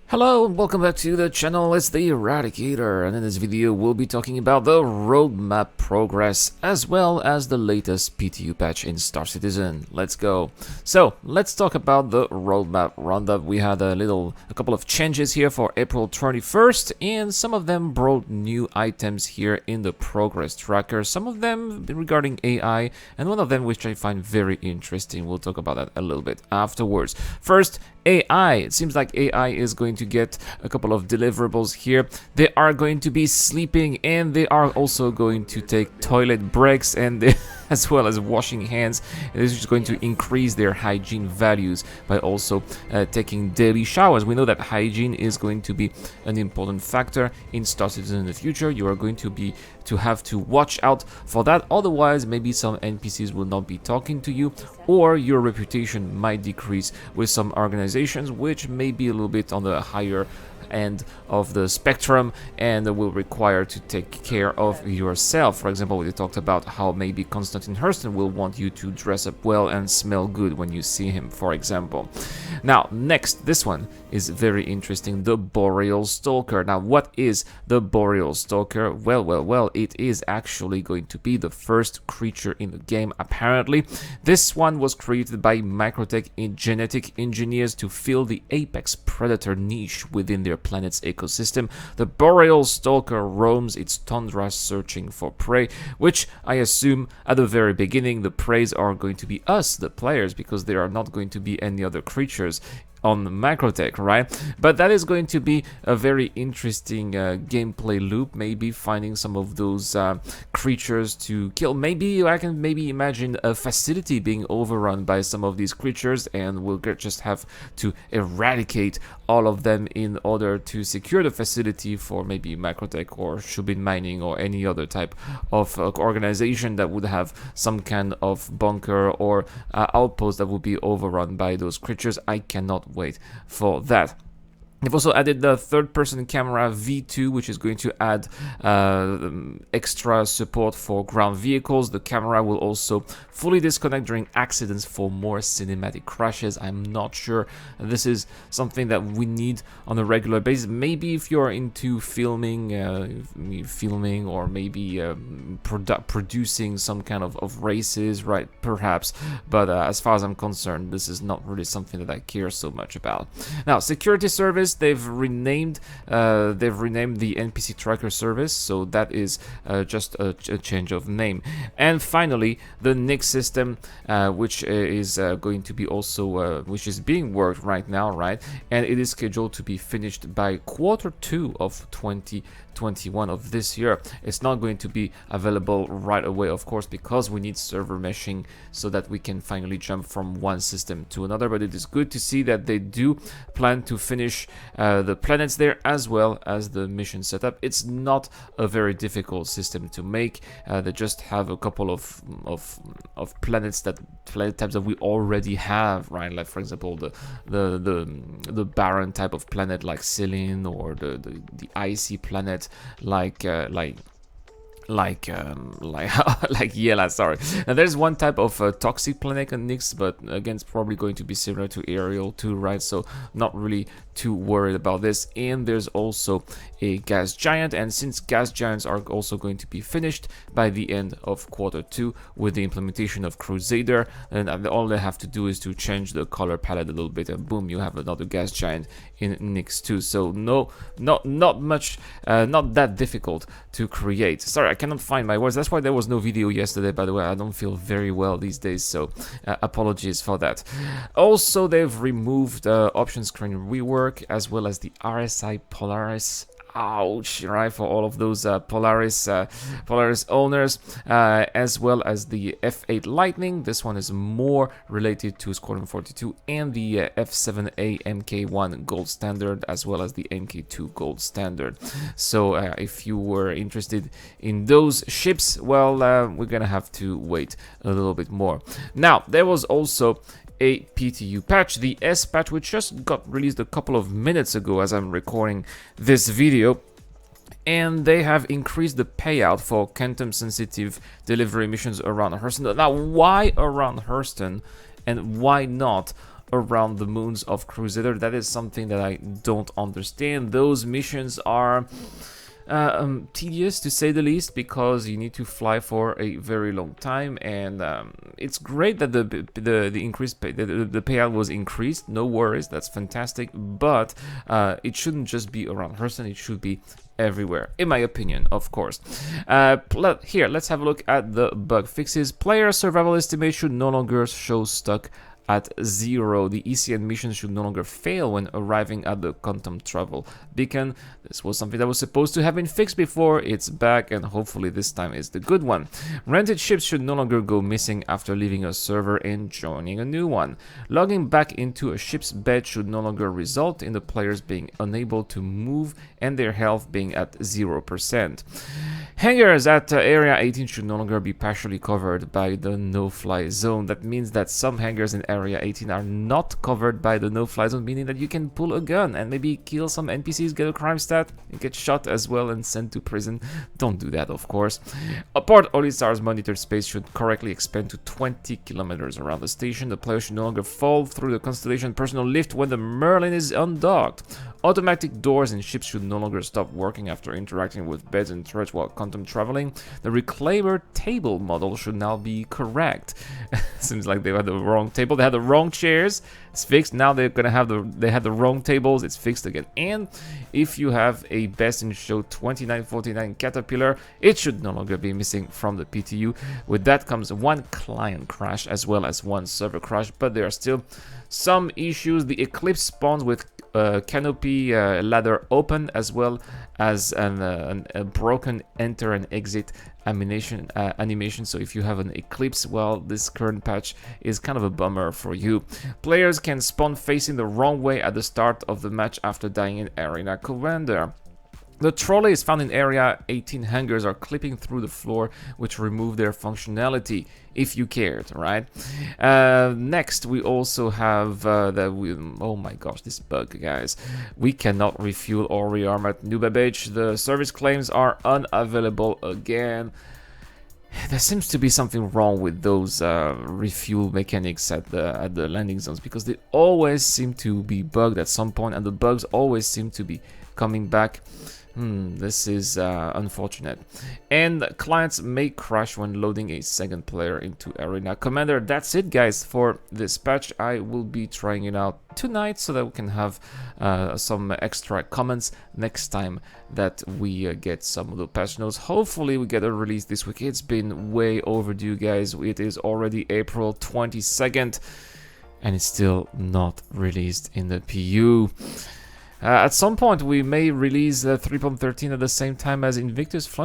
Hello and welcome back to the channel. It's the Eradicator, and in this video we'll be talking about the roadmap progress as well as the latest PTU patch in Star Citizen. Let's go. So let's talk about the roadmap roundup. We had a couple of changes here for April 21st, and some of them brought new items here in the progress tracker, some of them regarding AI, and one of them which I find very interesting. We'll talk about that a little bit afterwards. First, AI. It seems like AI is going to get a couple of deliverables here. They are going to be sleeping, and they are also going to take toilet breaks, and as well as washing hands. This is going to increase their hygiene values by also taking daily showers. We know that hygiene is going to be an important factor in Star Citizen in the future. You are going to have to watch out for that, otherwise maybe some NPCs will not be talking to you, or your reputation might decrease with some organizations which may be a little bit on the higher end of the spectrum and will require to take care of yourself. For example, we talked about how maybe Constantine Hurston will want you to dress up well and smell good when you see him, for example. Now, next, this one is very interesting, the Boreal Stalker. Now, what is the Boreal Stalker? Well, it is actually going to be the first creature in the game, apparently. This one was created by Microtech genetic engineers to fill the apex predator niche within their planet's ecosystem. The Boreal Stalker roams its tundra searching for prey, which I assume at the very beginning the preys are going to be us, the players, because there are not going to be any other creatures on Microtech, right? But that is going to be a very interesting gameplay loop, maybe finding some of those creatures to kill. Maybe I can imagine a facility being overrun by some of these creatures, and we'll just have to eradicate all of them in order to secure the facility for maybe Microtech or Shubin Mining or any other type of organization that would have some kind of bunker or outpost that would be overrun by those creatures. I cannot wait for that. They've also added the third-person camera V2, which is going to add extra support for ground vehicles. The camera will also fully disconnect during accidents for more cinematic crashes. I'm not sure this is something that we need on a regular basis. Maybe if you're into filming or maybe producing some kind of races, right? Perhaps. But as far as I'm concerned, this is not really something that I care so much about. Now, security service. They've renamed the NPC tracker service, so that is just a change of name. And finally, the Nick system, which is going to be also which is being worked right now, right? And it is scheduled to be finished by Q2 of 2021 of this year. It's not going to be available right away, of course, because we need server meshing so that we can finally jump from one system to another. But it is good to see that they do plan to finish the planets there as well as the mission setup. It's not a very difficult system to make. They just have a couple of planet types that we already have, right? Like, for example, the barren type of planet like Selene, or the icy planet like Yela, sorry. Now there's one type of toxic planet on Nyx, but again it's probably going to be similar to Ariel too, right? So not really too worried about this. And there's also a gas giant, and since gas giants are also going to be finished by the end of Q2 with the implementation of Crusader, and all they have to do is to change the color palette a little bit, and boom, you have another gas giant in Nyx too. So not much, not that difficult to create. Sorry, I cannot find my words. That's why there was no video yesterday, by the way. I don't feel very well these days, so apologies for that. Also, they've removed option screen rework as well as the RSI Polaris. Ouch, right, for all of those Polaris owners, as well as the F8 Lightning. This one is more related to Squadron 42 and the F7A MK1 Gold Standard, as well as the MK2 Gold Standard. So if you were interested in those ships, well, we're gonna have to wait a little bit more. Now, there was also a PTU patch, the S patch, which just got released a couple of minutes ago as I'm recording this video, and they have increased the payout for quantum sensitive delivery missions around Hurston. Now, why around Hurston and why not around the moons of Crusader. That is something that I don't understand. Those missions are tedious to say the least, because you need to fly for a very long time, and it's great that the increased the payout was increased. No worries, that's fantastic, but it shouldn't just be around Hearthstone, it should be everywhere, in my opinion, of course. Here, let's have a look at the bug fixes. Player survival estimate should no longer show stuck at 0. The ECN mission should no longer fail when arriving at the quantum travel beacon. This was something that was supposed to have been fixed before. It's back, and hopefully this time is the good one. Rented ships should no longer go missing after leaving a server and joining a new one. Logging back into a ship's bed should no longer result in the players being unable to move and their health being at 0%. Hangars at Area 18 should no longer be partially covered by the no-fly zone. That means that some hangars in Area 18 are not covered by the no-fly zone, meaning that you can pull a gun and maybe kill some NPCs, get a crime stat, and get shot as well and sent to prison. Don't do that, of course. Port Olisar's monitored space should correctly expand to 20 kilometers around the station. The player should no longer fall through the Constellation personal lift when the Merlin is undocked. Automatic doors in ships should no longer stop working after interacting with beds and turrets while quantum traveling. The Reclaimer table model should now be correct. Seems like they had the wrong table. They had the wrong chairs. It's fixed. Now they're gonna have they had the wrong tables. It's fixed again. And if you have a Best in Show 2949 Caterpillar, it should no longer be missing from the PTU. With that comes one client crash as well as one server crash, but there are still some issues. The Eclipse spawns with canopy ladder open, as well as a broken enter and exit animation. So if you have an Eclipse, well, this current patch is kind of a bummer for you. Players can spawn facing the wrong way at the start of the match after dying in Arena Commander. The trolleys found in Area 18 hangars are clipping through the floor, which remove their functionality, if you cared, right? Next, we also have oh my gosh, this bug, guys. We cannot refuel or rearm at New Babbage. The service claims are unavailable again. There seems to be something wrong with those refuel mechanics at the landing zones, because they always seem to be bugged at some point, and the bugs always seem to be coming back. This is unfortunate. And clients may crash when loading a second player into Arena Commander. That's it, guys, for this patch. I will be trying it out tonight so that we can have some extra comments next time that we get some of the patch notes. Hopefully we get a release this week. It's been way overdue, guys. It is already April 22nd and it's still not released in the PU. At some point, we may release 3.13 at the same time as Invictus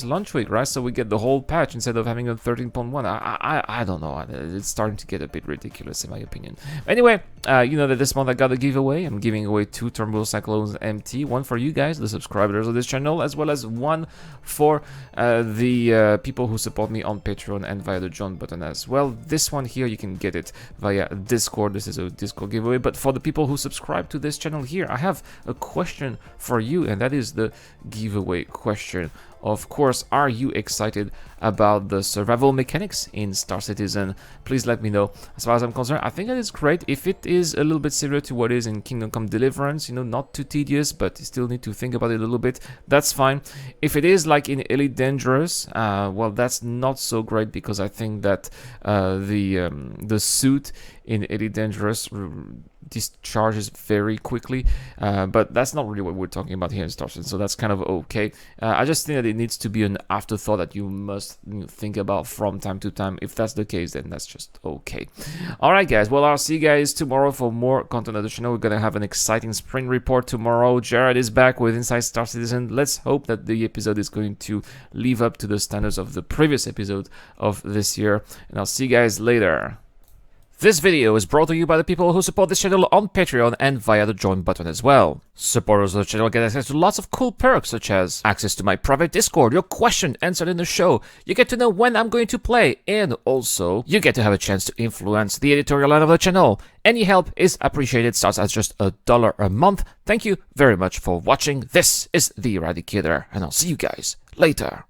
Launch Week, right? So we get the whole patch instead of having a 13.1. I don't know. It's starting to get a bit ridiculous, in my opinion. Anyway, you know that this month I got a giveaway. I'm giving away 2 Turmoil Cyclones MT. One for you guys, the subscribers of this channel, as well as one for the people who support me on Patreon and via the join button as well. This one here, you can get it via Discord. This is a Discord giveaway. But for the people who subscribe to this channel here, I have a question for you, and that is the giveaway question. Of course, are you excited about the survival mechanics in Star Citizen? Please let me know. As far as I'm concerned, I think that is great. If it is a little bit similar to what is in Kingdom Come Deliverance, you know, not too tedious, but you still need to think about it a little bit, that's fine. If it is like in Elite Dangerous, well, that's not so great, because I think that the suit in Elite Dangerous discharges very quickly, but that's not really what we're talking about here in Star Citizen, so that's kind of okay. I just think that it needs to be an afterthought that you must think about from time to time. If that's the case, then that's just okay. Alright, guys, well, I'll see you guys tomorrow for more content on the channel. We're gonna have an exciting spring report tomorrow. Jared is back with Inside Star Citizen. Let's hope that the episode is going to live up to the standards of the previous episode of this year, and I'll see you guys later. This video is brought to you by the people who support this channel on Patreon and via the join button as well. Supporters of the channel get access to lots of cool perks, such as access to my private Discord, your question answered in the show, you get to know when I'm going to play, and also you get to have a chance to influence the editorial line of the channel. Any help is appreciated, starts at just $1 a month. Thank you very much for watching. This is The Eradicator, and I'll see you guys later.